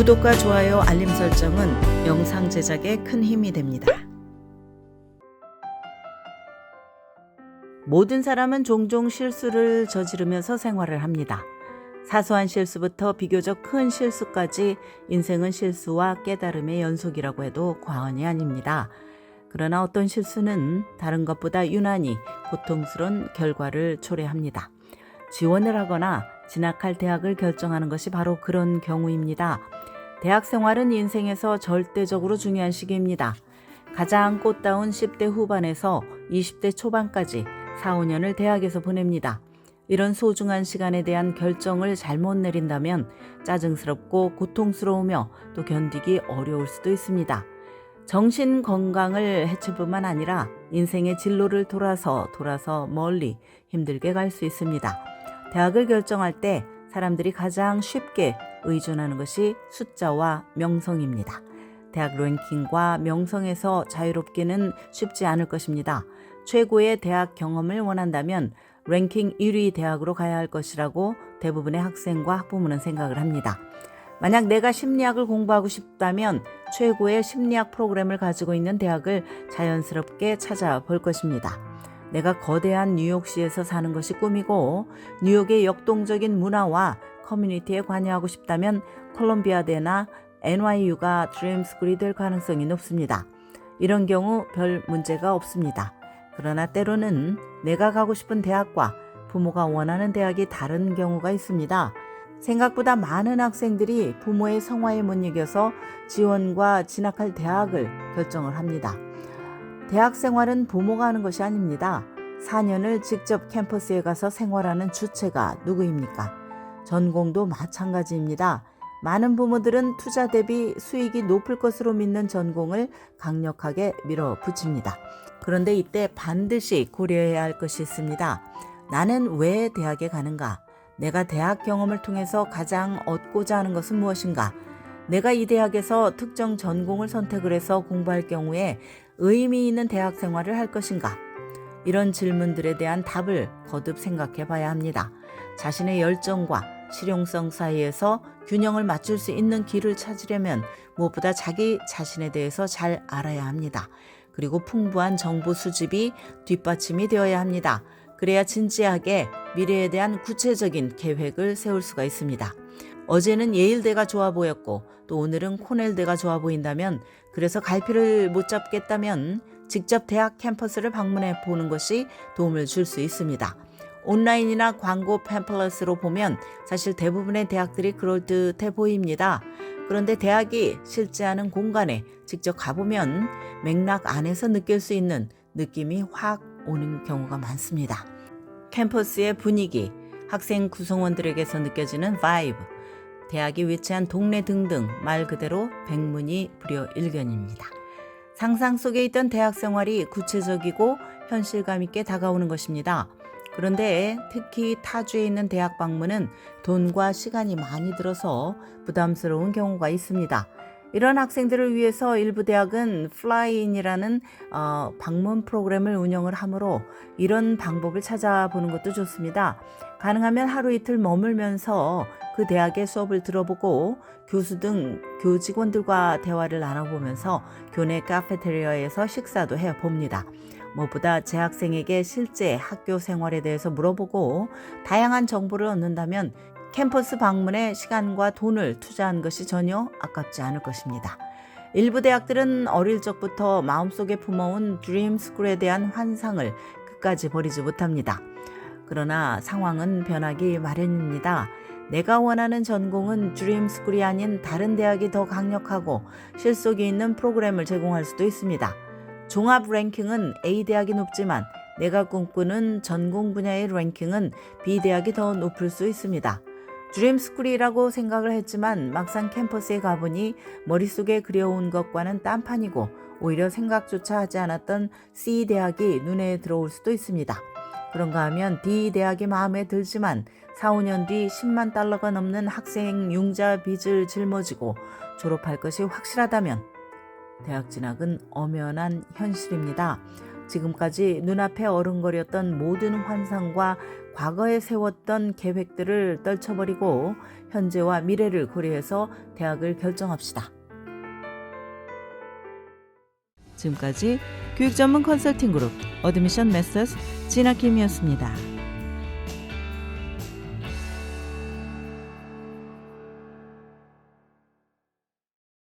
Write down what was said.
구독과 좋아요, 알림 설정은 영상 제작에 큰 힘이 됩니다. 모든 사람은 종종 실수를 저지르면서 생활을 합니다. 사소한 실수부터 비교적 큰 실수까지 인생은 실수와 깨달음의 연속이라고 해도 과언이 아닙니다. 그러나 어떤 실수는 다른 것보다 유난히 고통스러운 결과를 초래합니다. 지원을 하거나 진학할 대학을 결정하는 것이 바로 그런 경우입니다. 대학 생활은 인생에서 절대적으로 중요한 시기입니다. 가장 꽃다운 10대 후반에서 20대 초반까지 4, 5년을 대학에서 보냅니다. 이런 소중한 시간에 대한 결정을 잘못 내린다면 짜증스럽고 고통스러우며 또 견디기 어려울 수도 있습니다. 정신 건강을 해칠 뿐만 아니라 인생의 진로를 돌아서 멀리 힘들게 갈 수 있습니다. 대학을 결정할 때 사람들이 가장 쉽게 의존하는 것이 숫자와 명성입니다. 대학 랭킹과 명성에서 자유롭기는 쉽지 않을 것입니다. 최고의 대학 경험을 원한다면 랭킹 1위 대학으로 가야 할 것이라고 대부분의 학생과 학부모는 생각을 합니다. 만약 내가 심리학을 공부하고 싶다면 최고의 심리학 프로그램을 가지고 있는 대학을 자연스럽게 찾아볼 것입니다. 내가 거대한 뉴욕시에서 사는 것이 꿈이고 뉴욕의 역동적인 문화와 커뮤니티에 관여하고 싶다면 콜롬비아대나 NYU가 드림스쿨이 될 가능성이 높습니다. 이런 경우 별 문제가 없습니다. 그러나 때로는 내가 가고 싶은 대학과 부모가 원하는 대학이 다른 경우가 있습니다. 생각보다 많은 학생들이 부모의 성화에 못 이겨서 지원과 진학할 대학을 결정을 합니다. 대학 생활은 부모가 하는 것이 아닙니다. 4년을 직접 캠퍼스에 가서 생활하는 주체가 누구입니까? 전공도 마찬가지입니다. 많은 부모들은 투자 대비 수익이 높을 것으로 믿는 전공을 강력하게 밀어붙입니다. 그런데 이때 반드시 고려해야 할 것이 있습니다. 나는 왜 대학에 가는가? 내가 대학 경험을 통해서 가장 얻고자 하는 것은 무엇인가? 내가 이 대학에서 특정 전공을 선택을 해서 공부할 경우에 의미 있는 대학 생활을 할 것인가? 이런 질문들에 대한 답을 거듭 생각해 봐야 합니다. 자신의 열정과 실용성 사이에서 균형을 맞출 수 있는 길을 찾으려면 무엇보다 자기 자신에 대해서 잘 알아야 합니다. 그리고 풍부한 정보 수집이 뒷받침이 되어야 합니다. 그래야 진지하게 미래에 대한 구체적인 계획을 세울 수가 있습니다. 어제는 예일대가 좋아 보였고 또 오늘은 코넬대가 좋아 보인다면 그래서 갈피를 못 잡겠다면 직접 대학 캠퍼스를 방문해 보는 것이 도움을 줄 수 있습니다. 온라인이나 광고 팸플렛으로 보면 사실 대부분의 대학들이 그럴듯해 보입니다. 그런데 대학이 실제하는 공간에 직접 가보면 맥락 안에서 느낄 수 있는 느낌이 확 오는 경우가 많습니다. 캠퍼스의 분위기, 학생 구성원들에게서 느껴지는 바이브, 대학이 위치한 동네 등등 말 그대로 백문이 불여일견입니다. 상상 속에 있던 대학 생활이 구체적이고 현실감 있게 다가오는 것입니다. 그런데 특히 타주에 있는 대학 방문은 돈과 시간이 많이 들어서 부담스러운 경우가 있습니다. 이런 학생들을 위해서 일부 대학은 플라이인이라는 방문 프로그램을 운영을 하므로 이런 방법을 찾아보는 것도 좋습니다. 가능하면 하루 이틀 머물면서 그 대학의 수업을 들어보고 교수 등 교직원들과 대화를 나눠보면서 교내 카페테리아에서 식사도 해봅니다. 무엇보다 재학생에게 실제 학교 생활에 대해서 물어보고 다양한 정보를 얻는다면 캠퍼스 방문에 시간과 돈을 투자한 것이 전혀 아깝지 않을 것입니다. 일부 대학들은 어릴 적부터 마음속에 품어온 드림스쿨에 대한 환상을 끝까지 버리지 못합니다. 그러나 상황은 변하기 마련입니다. 내가 원하는 전공은 드림스쿨이 아닌 다른 대학이 더 강력하고 실속이 있는 프로그램을 제공할 수도 있습니다. 종합 랭킹은 A 대학이 높지만 내가 꿈꾸는 전공 분야의 랭킹은 B 대학이 더 높을 수 있습니다. 드림스쿨이라고 생각을 했지만 막상 캠퍼스에 가보니 머릿속에 그려온 것과는 딴판이고 오히려 생각조차 하지 않았던 C 대학이 눈에 들어올 수도 있습니다. 그런가 하면 D 대학이 마음에 들지만 4, 5년 뒤 10만 달러가 넘는 학생 융자 빚을 짊어지고 졸업할 것이 확실하다면 대학 진학은 엄연한 현실입니다. 지금까지 눈앞에 어른거렸던 모든 환상과 과거에 세웠던 계획들을 떨쳐버리고 현재와 미래를 고려해서 대학을 결정합시다. 지금까지 교육 전문 컨설팅 그룹 어드미션 메서스 진아킴이었습니다.